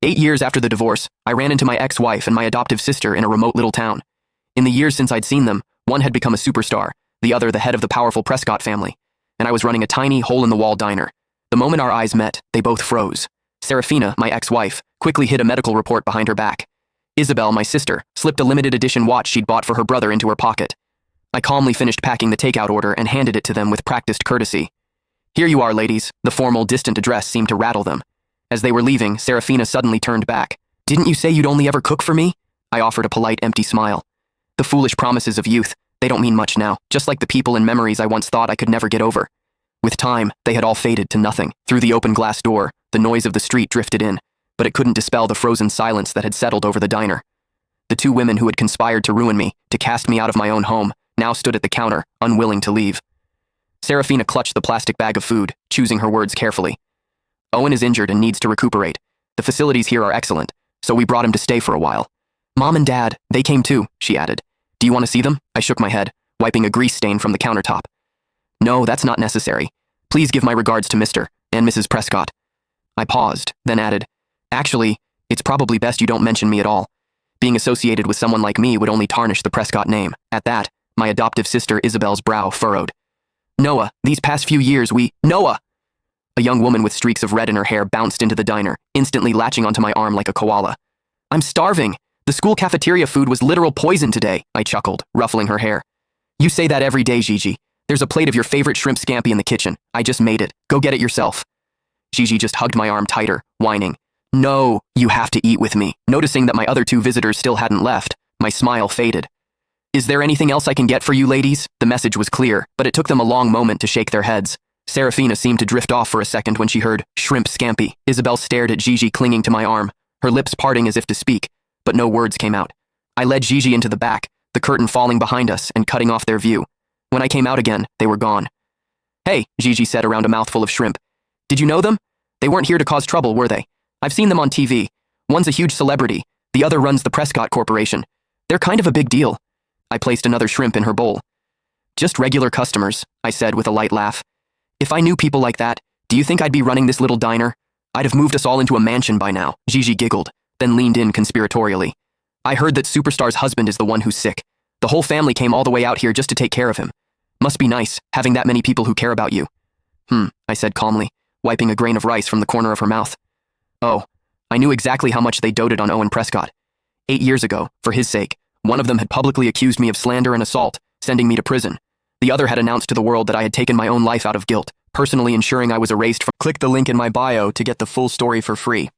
8 years after the divorce, I ran into my ex-wife and my adoptive sister in a remote little town. In the years since I'd seen them, one had become a superstar, the other the head of the powerful Prescott family, and I was running a tiny, hole-in-the-wall diner. The moment our eyes met, they both froze. Serafina, my ex-wife, quickly hid a medical report behind her back. Isabel, my sister, slipped a limited-edition watch she'd bought for her brother into her pocket. I calmly finished packing the takeout order and handed it to them with practiced courtesy. "Here you are, ladies." The formal, distant address seemed to rattle them. As they were leaving, Serafina suddenly turned back. "Didn't you say you'd only ever cook for me?" I offered a polite, empty smile. The foolish promises of youth, they don't mean much now, just like the people and memories I once thought I could never get over. With time, they had all faded to nothing. Through the open glass door, the noise of the street drifted in, but it couldn't dispel the frozen silence that had settled over the diner. The two women who had conspired to ruin me, to cast me out of my own home, now stood at the counter, unwilling to leave. Serafina clutched the plastic bag of food, choosing her words carefully. "Owen is injured and needs to recuperate. The facilities here are excellent, so we brought him to stay for a while. Mom and Dad, they came too," she added. "Do you want to see them?" I shook my head, wiping a grease stain from the countertop. "No, that's not necessary. Please give my regards to Mr. and Mrs. Prescott." I paused, then added, "Actually, it's probably best you don't mention me at all. Being associated with someone like me would only tarnish the Prescott name." At that, my adoptive sister Isabel's brow furrowed. "Noah, these past few years Noah!" A young woman with streaks of red in her hair bounced into the diner, instantly latching onto my arm like a koala. "I'm starving. The school cafeteria food was literal poison today," I chuckled, ruffling her hair. "You say that every day, Gigi. There's a plate of your favorite shrimp scampi in the kitchen. I just made it. Go get it yourself." Gigi just hugged my arm tighter, whining, "No, you have to eat with me." Noticing that my other two visitors still hadn't left, my smile faded. "Is there anything else I can get for you, ladies?" The message was clear, but it took them a long moment to shake their heads. Serafina seemed to drift off for a second when she heard shrimp scampi. Isabel stared at Gigi clinging to my arm, her lips parting as if to speak, but no words came out. I led Gigi into the back, the curtain falling behind us and cutting off their view. When I came out again, they were gone. "Hey," Gigi said around a mouthful of shrimp. "Did you know them? They weren't here to cause trouble, were they? I've seen them on TV. One's a huge celebrity, the other runs the Prescott Corporation. They're kind of a big deal." I placed another shrimp in her bowl. "Just regular customers," I said with a light laugh. "If I knew people like that, do you think I'd be running this little diner? I'd have moved us all into a mansion by now." Gigi giggled, then leaned in conspiratorially. "I heard that Superstar's husband is the one who's sick. The whole family came all the way out here just to take care of him. Must be nice, having that many people who care about you." I said calmly, wiping a grain of rice from the corner of her mouth. "Oh, I knew exactly how much they doted on Owen Prescott. 8 years ago, for his sake, one of them had publicly accused me of slander and assault, sending me to prison. The other had announced to the world that I had taken my own life out of guilt, personally ensuring I was erased from." Click the link in my bio to get the full story for free.